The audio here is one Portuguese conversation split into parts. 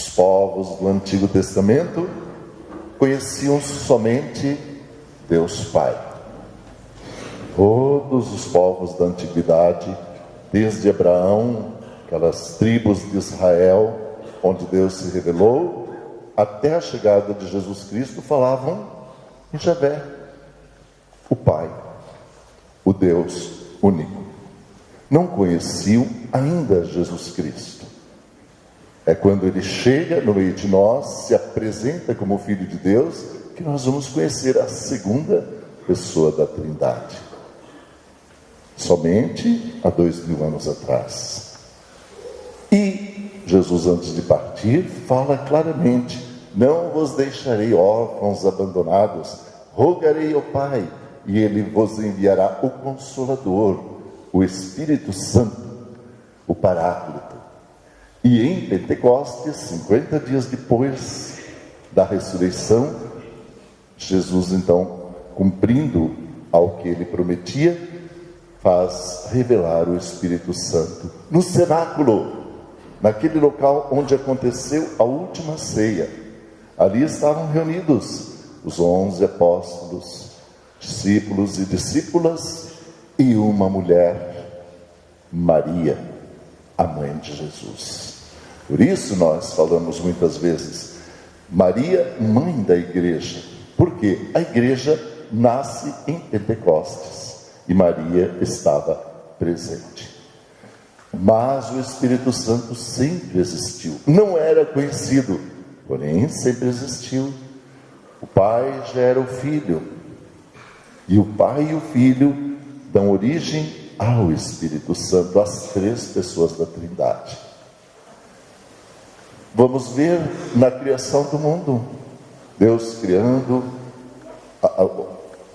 Os povos do Antigo Testamento conheciam somente Deus Pai. Todos os povos da antiguidade, desde Abraão, aquelas tribos de Israel, onde Deus se revelou, até a chegada de Jesus Cristo, falavam em Javé, o Pai, o Deus único. Não conheciam ainda Jesus Cristo. É quando Ele chega no meio de nós, se apresenta como Filho de Deus, que nós vamos conhecer a segunda pessoa da Trindade. Somente há 2000 anos atrás. E Jesus, antes de partir, fala claramente: não vos deixarei órfãos abandonados, rogarei ao Pai, e Ele vos enviará o Consolador, o Espírito Santo, o Paráclito. E em Pentecostes, 50 dias depois da ressurreição, Jesus, então, cumprindo ao que Ele prometia, faz revelar o Espírito Santo no cenáculo, naquele local onde aconteceu a última ceia. Ali estavam reunidos os 11 apóstolos, discípulos e discípulas, e uma mulher, Maria, a mãe de Jesus. Por isso nós falamos muitas vezes, Maria, mãe da igreja, porque a igreja nasce em Pentecostes. E Maria estava presente. Mas o Espírito Santo sempre existiu. Não era conhecido, porém sempre existiu. O Pai gera o Filho. E o Pai e o Filho dão origem ao Espírito Santo, as três pessoas da Trindade. Vamos ver na criação do mundo. Deus criando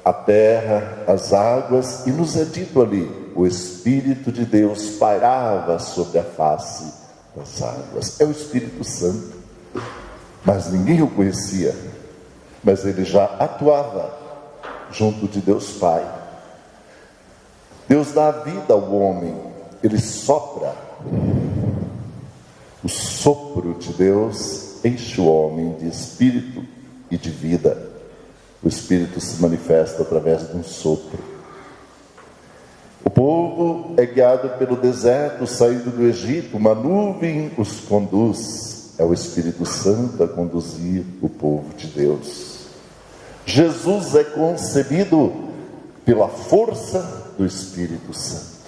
a terra, as águas, e nos é dito ali, o Espírito de Deus pairava sobre a face das águas. É o Espírito Santo, mas ninguém o conhecia, mas ele já atuava junto de Deus Pai. Deus dá a vida ao homem, ele sopra, o sopro de Deus enche o homem de espírito e de vida. O Espírito se manifesta através de um sopro. O povo é guiado pelo deserto, saindo do Egito, uma nuvem os conduz. É o Espírito Santo a conduzir o povo de Deus. Jesus é concebido pela força do Espírito Santo.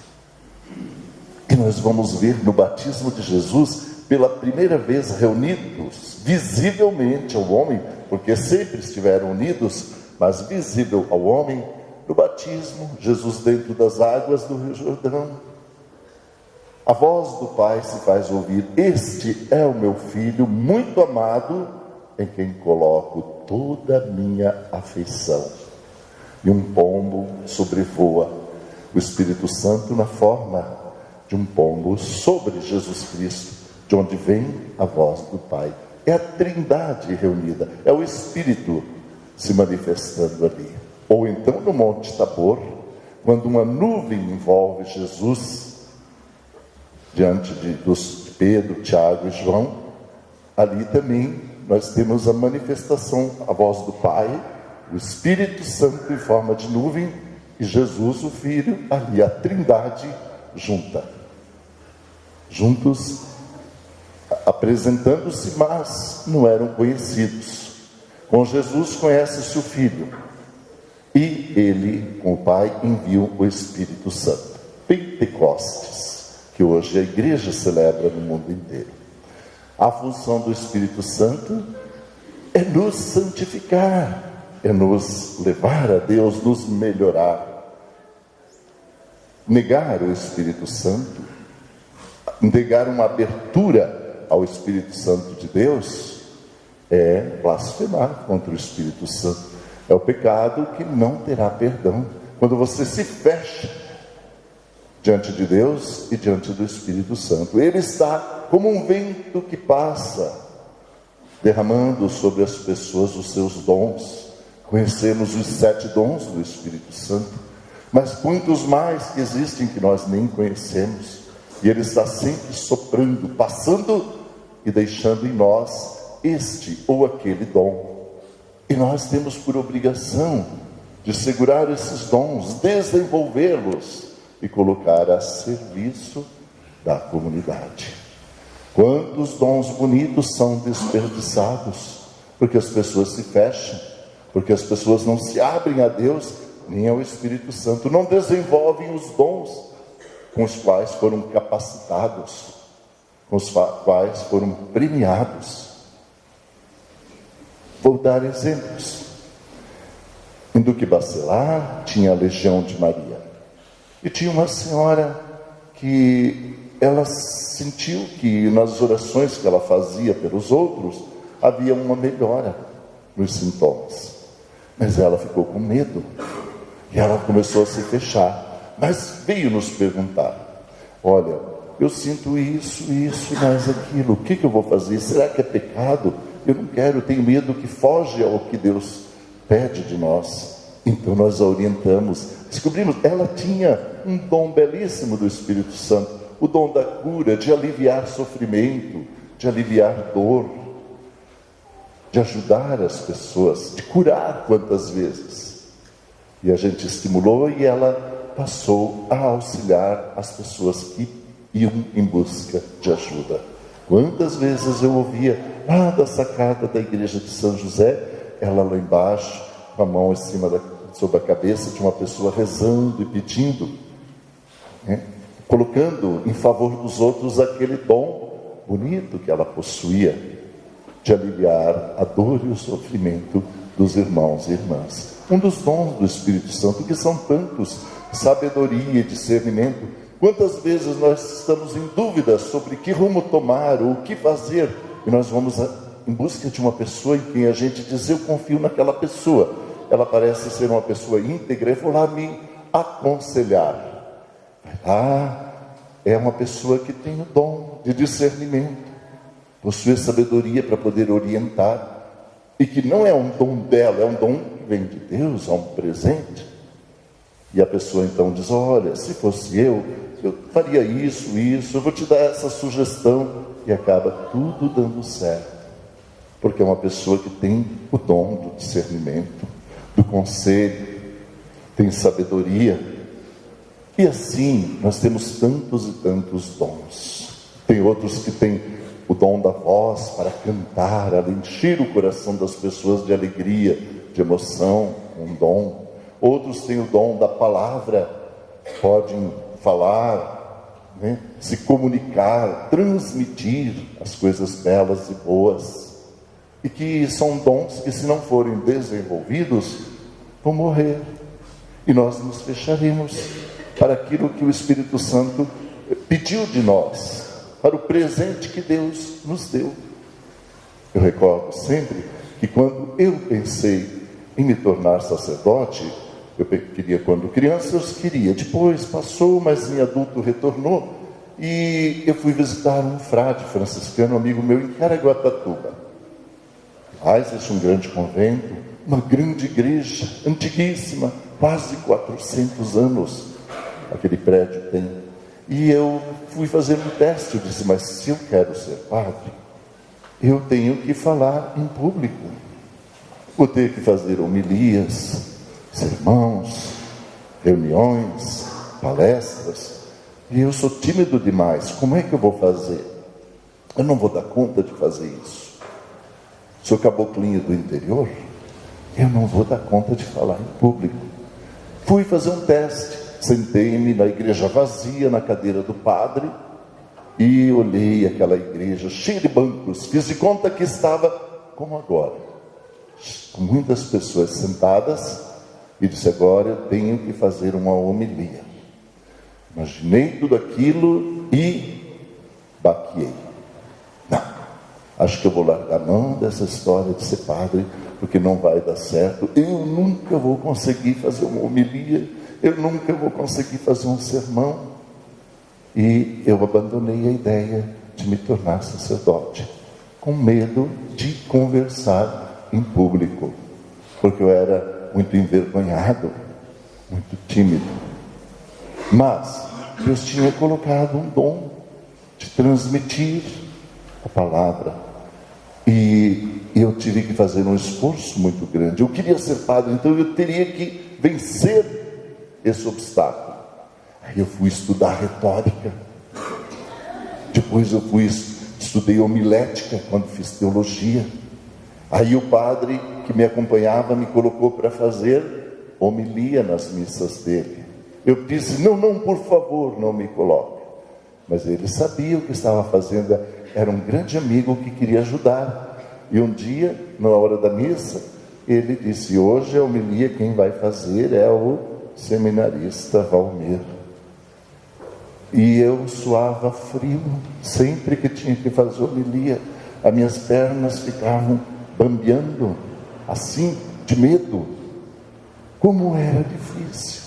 E nós vamos ver no batismo de Jesus, pela primeira vez reunidos visivelmente ao homem, porque sempre estiveram unidos, mas visível ao homem, no batismo, Jesus dentro das águas do Rio Jordão. A voz do Pai se faz ouvir: este é o meu Filho muito amado, em quem coloco toda a minha afeição. E um pombo sobrevoa o Espírito Santo na forma de um pombo sobre Jesus Cristo, de onde vem a voz do Pai. É a Trindade reunida, é o Espírito se manifestando ali. Ou então no Monte Tabor, quando uma nuvem envolve Jesus, diante de Pedro, Tiago e João, ali também nós temos a manifestação, a voz do Pai, o Espírito Santo em forma de nuvem, e Jesus, o Filho, ali, a Trindade juntos, apresentando-se, mas não eram conhecidos. Com Jesus conhece-se o Filho, e ele, com o Pai, enviam o Espírito Santo. Pentecostes, que hoje a igreja celebra no mundo inteiro. A função do Espírito Santo é nos santificar, é nos levar a Deus, nos melhorar. Negar o Espírito Santo, negar uma abertura ao Espírito Santo de Deus, é blasfemar contra o Espírito Santo. É o pecado que não terá perdão. Quando você se fecha diante de Deus e diante do Espírito Santo, ele está como um vento que passa, derramando sobre as pessoas os seus dons. Conhecemos os 7 dons do Espírito Santo, mas muitos mais que existem que nós nem conhecemos. E ele está sempre soprando, passando e deixando em nós este ou aquele dom. E nós temos por obrigação de segurar esses dons, desenvolvê-los e colocar a serviço da comunidade. Quantos dons bonitos são desperdiçados, porque as pessoas se fecham, porque as pessoas não se abrem a Deus, nem ao Espírito Santo, não desenvolvem os dons com os quais foram capacitados, com os quais foram premiados. Vou dar exemplos. Em Duque Bacelar tinha a Legião de Maria. E tinha uma senhora que ela sentiu que nas orações que ela fazia pelos outros, havia uma melhora nos sintomas. Mas ela ficou com medo. E ela começou a se fechar. Mas veio nos perguntar: olha, eu sinto isso, mais aquilo. O que eu vou fazer? Será que é pecado? Eu não quero, eu tenho medo que foge ao que Deus pede de nós. Então nós a orientamos. Descobrimos, ela tinha um dom belíssimo do Espírito Santo, o dom da cura, de aliviar sofrimento, de aliviar dor, de ajudar as pessoas, de curar quantas vezes. E a gente estimulou e ela passou a auxiliar as pessoas que iam em busca de ajuda. Quantas vezes eu ouvia lá da sacada da igreja de São José, ela lá embaixo, com a mão em cima sobre a cabeça de uma pessoa, rezando e pedindo, colocando em favor dos outros aquele dom bonito que ela possuía, de aliviar a dor e o sofrimento dos irmãos e irmãs. Um dos dons do Espírito Santo, que são tantos: sabedoria e discernimento. Quantas vezes nós estamos em dúvida sobre que rumo tomar ou o que fazer, e nós vamos em busca de uma pessoa em quem a gente diz: eu confio naquela pessoa, ela parece ser uma pessoa íntegra, eu vou lá me aconselhar. Vai lá, é uma pessoa que tem o dom de discernimento, possui sabedoria para poder orientar, e que não é um dom dela, é um dom que vem de Deus, é um presente. E a pessoa então diz: olha, se fosse eu faria isso, eu vou te dar essa sugestão, e acaba tudo dando certo, porque é uma pessoa que tem o dom do discernimento, do conselho, tem sabedoria. E assim, nós temos tantos e tantos dons. Tem outros que têm o dom da voz para cantar, a encher o coração das pessoas de alegria, de emoção, um dom. Outros têm o dom da palavra, podem falar, se comunicar, transmitir as coisas belas e boas. E que são dons que, se não forem desenvolvidos, vão morrer. E nós nos fecharemos para aquilo que o Espírito Santo pediu de nós, para o presente que Deus nos deu. Eu recordo sempre que quando eu pensei em me tornar sacerdote, eu queria, quando criança, eu queria, depois passou, mas em adulto retornou, e eu fui visitar um frade franciscano, amigo meu, em Caraguatatuba. Lá existe um grande convento, uma grande igreja, antiguíssima, quase 400 anos, aquele prédio tem. E eu fui fazer um teste, eu disse: mas se eu quero ser padre, eu tenho que falar em público, vou ter que fazer homilias, sermãos, reuniões, palestras, e eu sou tímido demais, como é que eu vou fazer? Eu não vou dar conta de fazer isso. Sou caboclinho do interior, eu não vou dar conta de falar em público. Fui fazer um teste, sentei-me na igreja vazia, na cadeira do padre, e olhei aquela igreja cheia de bancos, fiz de conta que estava como agora, com muitas pessoas sentadas, e disse: agora eu tenho que fazer uma homilia. Imaginei tudo aquilo e baqueei. Não, acho que eu vou largar a mão dessa história de ser padre, porque não vai dar certo. Eu nunca vou conseguir fazer uma homilia, eu nunca vou conseguir fazer um sermão. E eu abandonei a ideia de me tornar sacerdote, com medo de conversar em público, porque eu era muito envergonhado, muito tímido. Mas Deus tinha colocado um dom de transmitir a palavra. E eu tive que fazer um esforço muito grande. Eu queria ser padre, então eu teria que vencer esse obstáculo. Aí eu fui estudar retórica. Depois eu estudei homilética quando fiz teologia. Aí o padre que me acompanhava me colocou para fazer homilia nas missas dele. Eu disse, não, por favor, não me coloque. Mas ele sabia o que estava fazendo, era um grande amigo que queria ajudar. E um dia, na hora da missa, ele disse, hoje a homilia quem vai fazer é o seminarista Valmir. E eu suava frio, sempre que tinha que fazer homilia, as minhas pernas ficavam bambeando, assim, de medo. Como era difícil.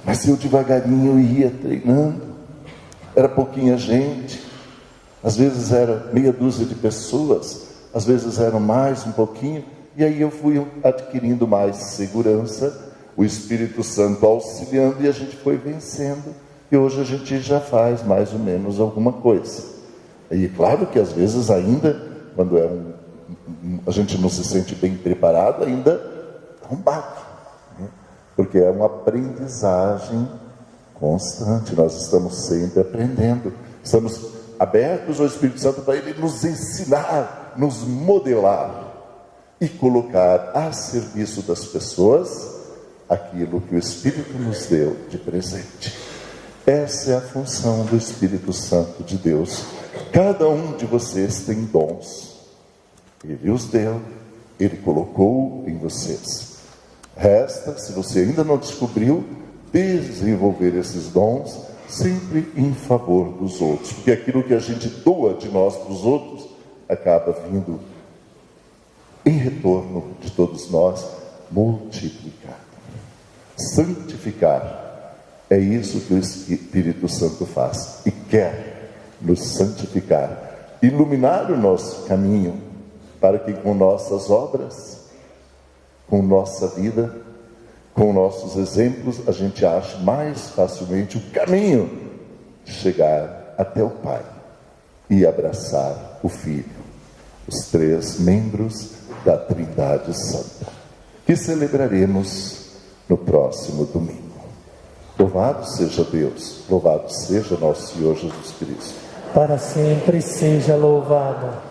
Mas eu devagarinho ia treinando. Era pouquinha gente, às vezes era meia dúzia de pessoas, às vezes eram mais um pouquinho, e aí eu fui adquirindo mais segurança, o Espírito Santo auxiliando, e a gente foi vencendo, e hoje a gente já faz mais ou menos alguma coisa. E claro que às vezes ainda, quando a gente não se sente bem preparado, ainda dá um baque, né? Porque é uma aprendizagem constante, nós estamos sempre aprendendo, estamos abertos ao Espírito Santo para Ele nos ensinar, nos modelar e colocar a serviço das pessoas aquilo que o Espírito nos deu de presente. Essa é a função do Espírito Santo de Deus. Cada um de vocês tem dons, Ele os deu, Ele colocou em vocês. Resta, se você ainda não descobriu, desenvolver esses dons sempre em favor dos outros, porque aquilo que a gente doa de nós para os outros acaba vindo em retorno de todos nós multiplicado. Santificar, é isso que o Espírito Santo faz e quer nos santificar, iluminar o nosso caminho para que com nossas obras, com nossa vida, com nossos exemplos, a gente acha mais facilmente o caminho de chegar até o Pai e abraçar o Filho, os três membros da Trindade Santa, que celebraremos no próximo domingo. Louvado seja Deus, louvado seja nosso Senhor Jesus Cristo. Para sempre seja louvado.